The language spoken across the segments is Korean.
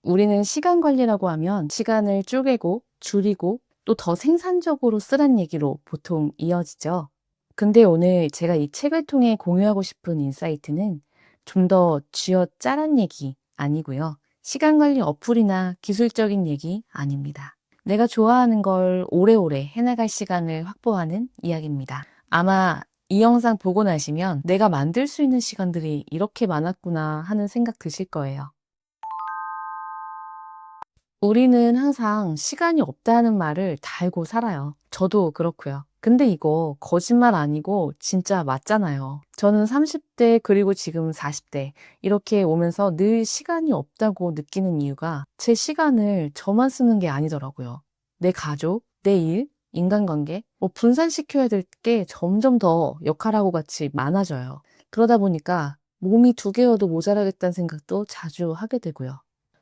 우리는 시간 관리라고 하면 시간을 쪼개고 줄이고 또 더 생산적으로 쓰란 얘기로 보통 이어지죠. 근데 오늘 제가 이 책을 통해 공유하고 싶은 인사이트는 좀 더 쥐어짜란 얘기 아니고요. 시간 관리 어플이나 기술적인 얘기 아닙니다. 내가 좋아하는 걸 오래오래 해나갈 시간을 확보하는 이야기입니다. 아마 이 영상 보고 나시면 내가 만들 수 있는 시간들이 이렇게 많았구나 하는 생각 드실 거예요. 우리는 항상 시간이 없다는 말을 달고 살아요. 저도 그렇고요. 근데 이거 거짓말 아니고 진짜 맞잖아요. 저는 30대 그리고 지금 40대 이렇게 오면서 늘 시간이 없다고 느끼는 이유가 제 시간을 저만 쓰는 게 아니더라고요. 내 가족, 내 일, 인간관계 분산시켜야 될 게 점점 더 역할하고 같이 많아져요. 그러다 보니까 몸이 두 개여도 모자라겠다는 생각도 자주 하게 되고요.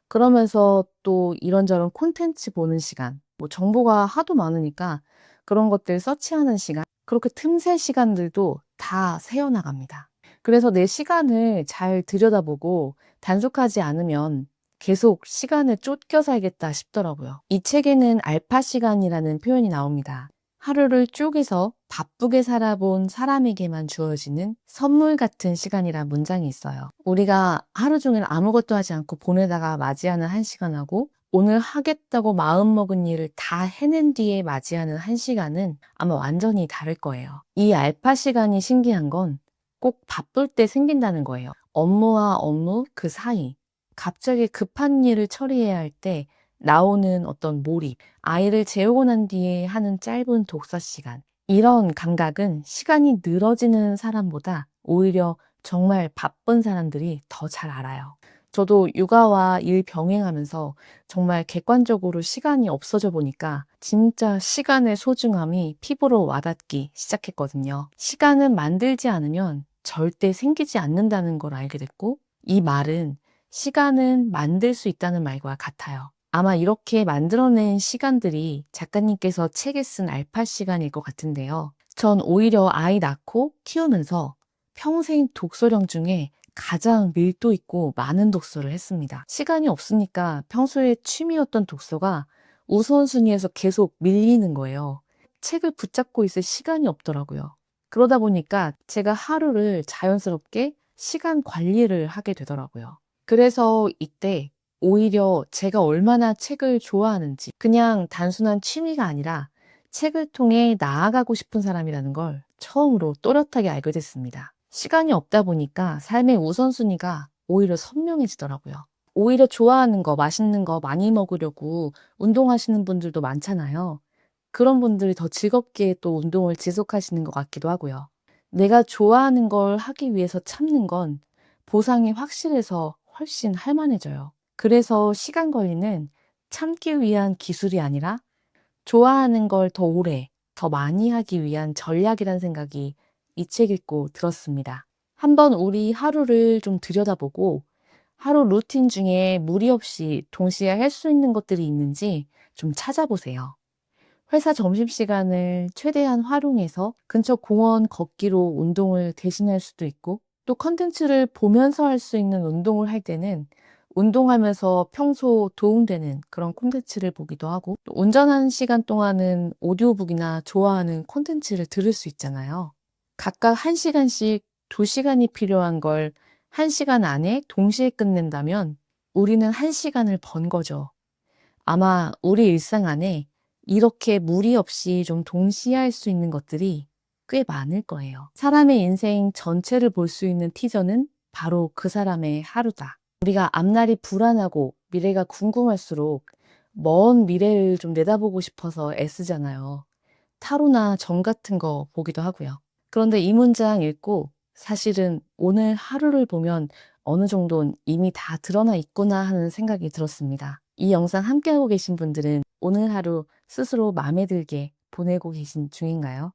그러면서 또 이런저런 콘텐츠 보는 시간, 정보가 하도 많으니까 그런 것들 서치하는 시간, 그렇게 틈새 시간들도 다 새어나갑니다. 그래서 내 시간을 잘 들여다보고 단속하지 않으면 계속 시간에 쫓겨 살겠다 싶더라고요. 이 책에는 알파 시간이라는 표현이 나옵니다. 하루를 쪼개서 바쁘게 살아본 사람에게만 주어지는 선물 같은 시간이란 문장이 있어요. 우리가 하루 종일 아무것도 하지 않고 보내다가 맞이하는 1시간하고 오늘 하겠다고 마음먹은 일을 다 해낸 뒤에 맞이하는 1시간은 아마 완전히 다를 거예요. 이 알파 시간이 신기한 건 꼭 바쁠 때 생긴다는 거예요. 업무와 업무 그 사이, 갑자기 급한 일을 처리해야 할 때 나오는 어떤 몰입, 아이를 재우고 난 뒤에 하는 짧은 독서 시간. 이런 감각은 시간이 늘어지는 사람보다 오히려 정말 바쁜 사람들이 더 잘 알아요. 저도 육아와 일 병행하면서 정말 객관적으로 시간이 없어져 보니까 진짜 시간의 소중함이 피부로 와닿기 시작했거든요. 시간은 만들지 않으면 절대 생기지 않는다는 걸 알게 됐고, 이 말은 시간은 만들 수 있다는 말과 같아요. 아마 이렇게 만들어낸 시간들이 작가님께서 책에 쓴 알파 시간일 것 같은데요. 전 오히려 아이 낳고 키우면서 평생 독서량 중에 가장 밀도 있고 많은 독서를 했습니다. 시간이 없으니까 평소에 취미였던 독서가 우선순위에서 계속 밀리는 거예요. 책을 붙잡고 있을 시간이 없더라고요. 그러다 보니까 제가 하루를 자연스럽게 시간 관리를 하게 되더라고요. 그래서 이때 오히려 제가 얼마나 책을 좋아하는지 그냥 단순한 취미가 아니라 책을 통해 나아가고 싶은 사람이라는 걸 처음으로 또렷하게 알게 됐습니다. 시간이 없다 보니까 삶의 우선순위가 오히려 선명해지더라고요. 오히려 좋아하는 거, 맛있는 거 많이 먹으려고 운동하시는 분들도 많잖아요. 그런 분들이 더 즐겁게 또 운동을 지속하시는 것 같기도 하고요. 내가 좋아하는 걸 하기 위해서 참는 건 보상이 확실해서 훨씬 할만해져요. 그래서 시간 관리는 참기 위한 기술이 아니라 좋아하는 걸 더 오래, 더 많이 하기 위한 전략이란 생각이 이 책 읽고 들었습니다. 한번 우리 하루를 좀 들여다보고 하루 루틴 중에 무리 없이 동시에 할 수 있는 것들이 있는지 좀 찾아보세요. 회사 점심시간을 최대한 활용해서 근처 공원 걷기로 운동을 대신할 수도 있고, 또 컨텐츠를 보면서 할 수 있는 운동을 할 때는 운동하면서 평소 도움되는 그런 콘텐츠를 보기도 하고, 또 운전하는 시간 동안은 오디오북이나 좋아하는 콘텐츠를 들을 수 있잖아요. 각각 1시간씩 2시간이 필요한 걸 1시간 안에 동시에 끝낸다면 우리는 1시간을 번 거죠. 아마 우리 일상 안에 이렇게 무리 없이 좀 동시에 할 수 있는 것들이 꽤 많을 거예요. 사람의 인생 전체를 볼 수 있는 티저는 바로 그 사람의 하루다. 우리가 앞날이 불안하고 미래가 궁금할수록 먼 미래를 좀 내다보고 싶어서 애쓰잖아요. 타로나 점 같은 거 보기도 하고요. 그런데 이 문장 읽고 사실은 오늘 하루를 보면 어느 정도는 이미 다 드러나 있구나 하는 생각이 들었습니다. 이 영상 함께하고 계신 분들은 오늘 하루 스스로 마음에 들게 보내고 계신 중인가요?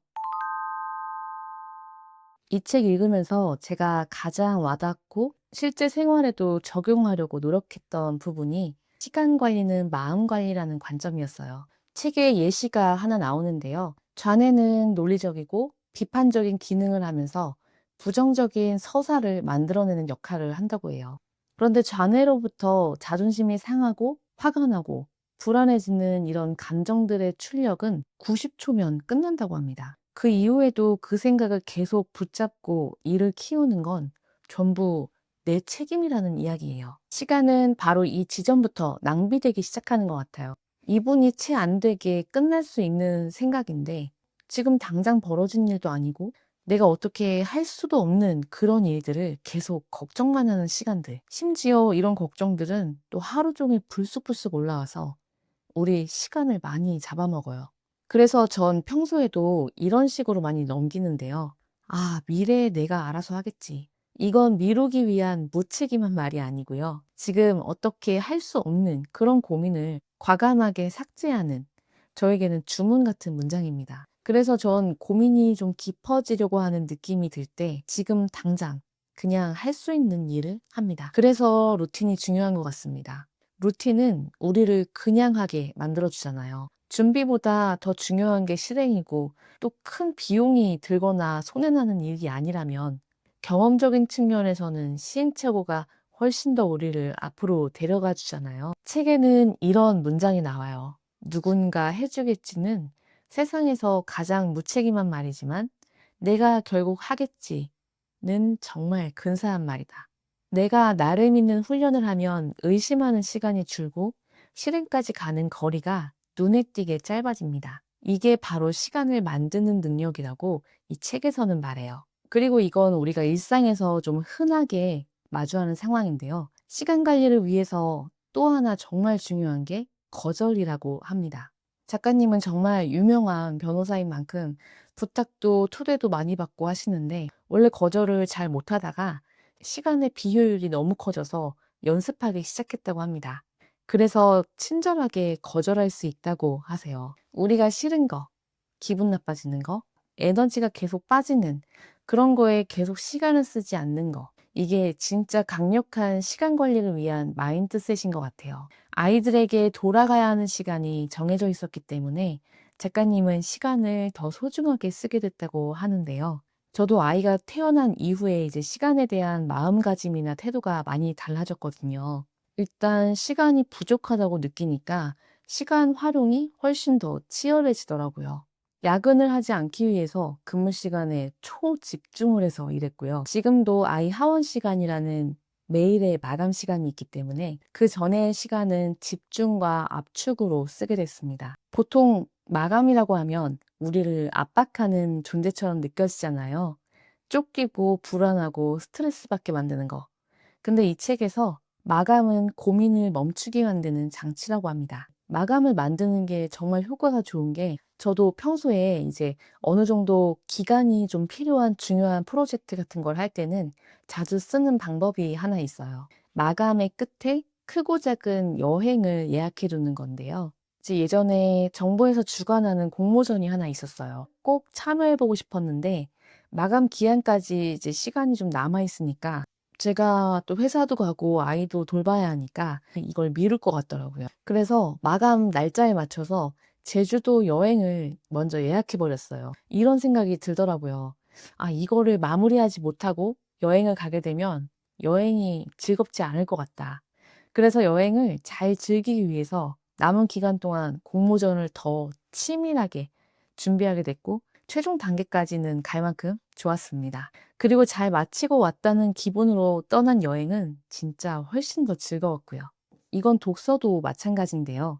이 책 읽으면서 제가 가장 와닿고 실제 생활에도 적용하려고 노력했던 부분이 시간 관리는 마음 관리라는 관점이었어요. 책에 예시가 하나 나오는데요. 좌뇌는 논리적이고 비판적인 기능을 하면서 부정적인 서사를 만들어내는 역할을 한다고 해요. 그런데 좌뇌로부터 자존심이 상하고 화가 나고 불안해지는 이런 감정들의 출력은 90초면 끝난다고 합니다. 그 이후에도 그 생각을 계속 붙잡고 일을 키우는 건 전부 내 책임이라는 이야기예요. 시간은 바로 이 지점부터 낭비되기 시작하는 것 같아요. 2분이 채 안 되게 끝날 수 있는 생각인데 지금 당장 벌어진 일도 아니고 내가 어떻게 할 수도 없는 그런 일들을 계속 걱정만 하는 시간들. 심지어 이런 걱정들은 또 하루 종일 불쑥불쑥 올라와서 우리 시간을 많이 잡아먹어요. 그래서 전 평소에도 이런 식으로 많이 넘기는데요. 아, 미래에 내가 알아서 하겠지. 이건 미루기 위한 무책임한 말이 아니고요. 지금 어떻게 할 수 없는 그런 고민을 과감하게 삭제하는 저에게는 주문 같은 문장입니다. 그래서 전 고민이 좀 깊어지려고 하는 느낌이 들 때 지금 당장 그냥 할 수 있는 일을 합니다. 그래서 루틴이 중요한 것 같습니다. 루틴은 우리를 그냥 하게 만들어주잖아요. 준비보다 더 중요한 게 실행이고 또 큰 비용이 들거나 손해나는 일이 아니라면 경험적인 측면에서는 시행착오가 훨씬 더 우리를 앞으로 데려가 주잖아요. 책에는 이런 문장이 나와요. 누군가 해주겠지는 세상에서 가장 무책임한 말이지만 내가 결국 하겠지는 정말 근사한 말이다. 내가 나를 믿는 훈련을 하면 의심하는 시간이 줄고 실행까지 가는 거리가 눈에 띄게 짧아집니다. 이게 바로 시간을 만드는 능력이라고 이 책에서는 말해요. 그리고 이건 우리가 일상에서 좀 흔하게 마주하는 상황인데요. 시간 관리를 위해서 또 하나 정말 중요한 게 거절이라고 합니다. 작가님은 정말 유명한 변호사인 만큼 부탁도 토대도 많이 받고 하시는데 원래 거절을 잘 못하다가 시간의 비효율이 너무 커져서 연습하기 시작했다고 합니다. 그래서 친절하게 거절할 수 있다고 하세요. 우리가 싫은 거, 기분 나빠지는 거, 에너지가 계속 빠지는 그런 거에 계속 시간을 쓰지 않는 거. 이게 진짜 강력한 시간 관리를 위한 마인드셋인 것 같아요. 아이들에게 돌아가야 하는 시간이 정해져 있었기 때문에 작가님은 시간을 더 소중하게 쓰게 됐다고 하는데요. 저도 아이가 태어난 이후에 이제 시간에 대한 마음가짐이나 태도가 많이 달라졌거든요. 일단 시간이 부족하다고 느끼니까 시간 활용이 훨씬 더 치열해지더라고요. 야근을 하지 않기 위해서 근무 시간에 초집중을 해서 일했고요. 지금도 아이 하원 시간이라는 매일의 마감 시간이 있기 때문에 그 전의 시간은 집중과 압축으로 쓰게 됐습니다. 보통 마감이라고 하면 우리를 압박하는 존재처럼 느껴지잖아요. 쫓기고 불안하고 스트레스 받게 만드는 거. 근데 이 책에서 마감은 고민을 멈추게 만드는 장치라고 합니다. 마감을 만드는 게 정말 효과가 좋은 게 저도 평소에 이제 어느 정도 기간이 좀 필요한 중요한 프로젝트 같은 걸 할 때는 자주 쓰는 방법이 하나 있어요. 마감의 끝에 크고 작은 여행을 예약해 두는 건데요. 이제 예전에 정부에서 주관하는 공모전이 하나 있었어요. 꼭 참여해보고 싶었는데 마감 기한까지 이제 시간이 좀 남아 있으니까 제가 또 회사도 가고 아이도 돌봐야 하니까 이걸 미룰 것 같더라고요. 그래서 마감 날짜에 맞춰서 제주도 여행을 먼저 예약해 버렸어요. 이런 생각이 들더라고요. 아, 이거를 마무리하지 못하고 여행을 가게 되면 여행이 즐겁지 않을 것 같다. 그래서 여행을 잘 즐기기 위해서 남은 기간 동안 공모전을 더 치밀하게 준비하게 됐고 최종 단계까지는 갈 만큼 좋았습니다. 그리고 잘 마치고 왔다는 기분으로 떠난 여행은 진짜 훨씬 더 즐거웠고요. 이건 독서도 마찬가지인데요.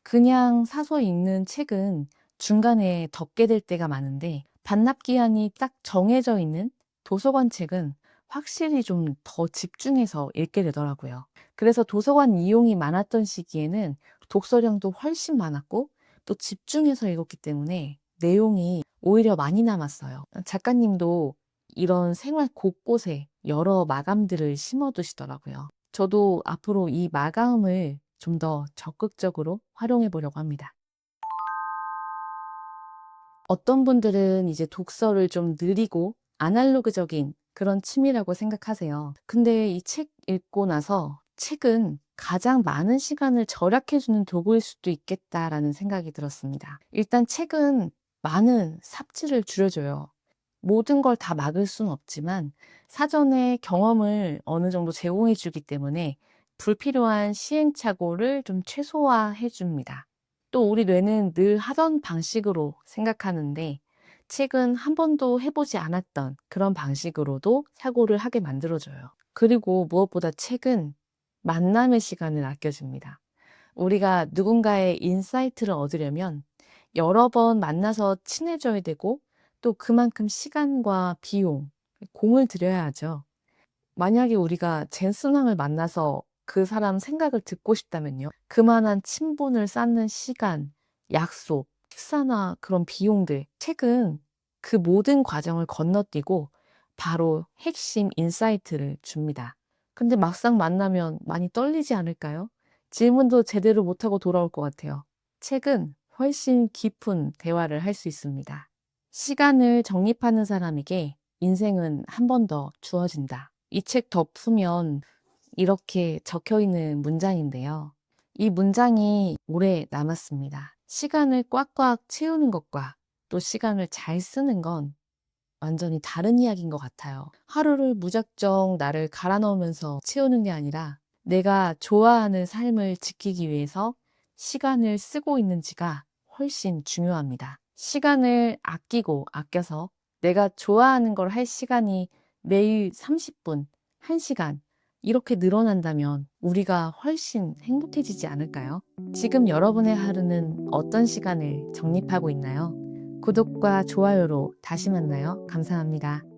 그냥 사서 읽는 책은 중간에 덮게 될 때가 많은데 반납 기한이 딱 정해져 있는 도서관 책은 확실히 좀 더 집중해서 읽게 되더라고요. 그래서 도서관 이용이 많았던 시기에는 독서량도 훨씬 많았고 또 집중해서 읽었기 때문에 내용이 오히려 많이 남았어요. 작가님도 이런 생활 곳곳에 여러 마감들을 심어두시더라고요. 저도 앞으로 이 마감을 좀 더 적극적으로 활용해 보려고 합니다. 어떤 분들은 이제 독서를 좀 느리고 아날로그적인 그런 취미라고 생각하세요. 근데 이 책 읽고 나서 책은 가장 많은 시간을 절약해주는 도구일 수도 있겠다라는 생각이 들었습니다. 일단 책은 많은 삽질을 줄여줘요. 모든 걸 다 막을 수는 없지만 사전에 경험을 어느 정도 제공해 주기 때문에 불필요한 시행착오를 좀 최소화해 줍니다. 또 우리 뇌는 늘 하던 방식으로 생각하는데 책은 한 번도 해보지 않았던 그런 방식으로도 사고를 하게 만들어줘요. 그리고 무엇보다 책은 만남의 시간을 아껴줍니다. 우리가 누군가의 인사이트를 얻으려면 여러 번 만나서 친해져야 되고 또 그만큼 시간과 비용, 공을 들여야 하죠. 만약에 우리가 젠슨왕을 만나서 그 사람 생각을 듣고 싶다면요. 그만한 친분을 쌓는 시간, 약속, 식사나 그런 비용들, 책은 그 모든 과정을 건너뛰고 바로 핵심 인사이트를 줍니다. 근데 막상 만나면 많이 떨리지 않을까요? 질문도 제대로 못하고 돌아올 것 같아요. 책은 훨씬 깊은 대화를 할 수 있습니다. 시간을 정립하는 사람에게 인생은 한 번 더 주어진다. 이 책 덮으면 이렇게 적혀 있는 문장인데요. 이 문장이 오래 남았습니다. 시간을 꽉꽉 채우는 것과 또 시간을 잘 쓰는 건 완전히 다른 이야기인 것 같아요. 하루를 무작정 나를 갈아 넣으면서 채우는 게 아니라 내가 좋아하는 삶을 지키기 위해서 시간을 쓰고 있는지가 훨씬 중요합니다. 시간을 아끼고 아껴서 내가 좋아하는 걸 할 시간이 매일 30분, 1시간 이렇게 늘어난다면 우리가 훨씬 행복해지지 않을까요? 지금 여러분의 하루는 어떤 시간을 정립하고 있나요? 구독과 좋아요로 다시 만나요. 감사합니다.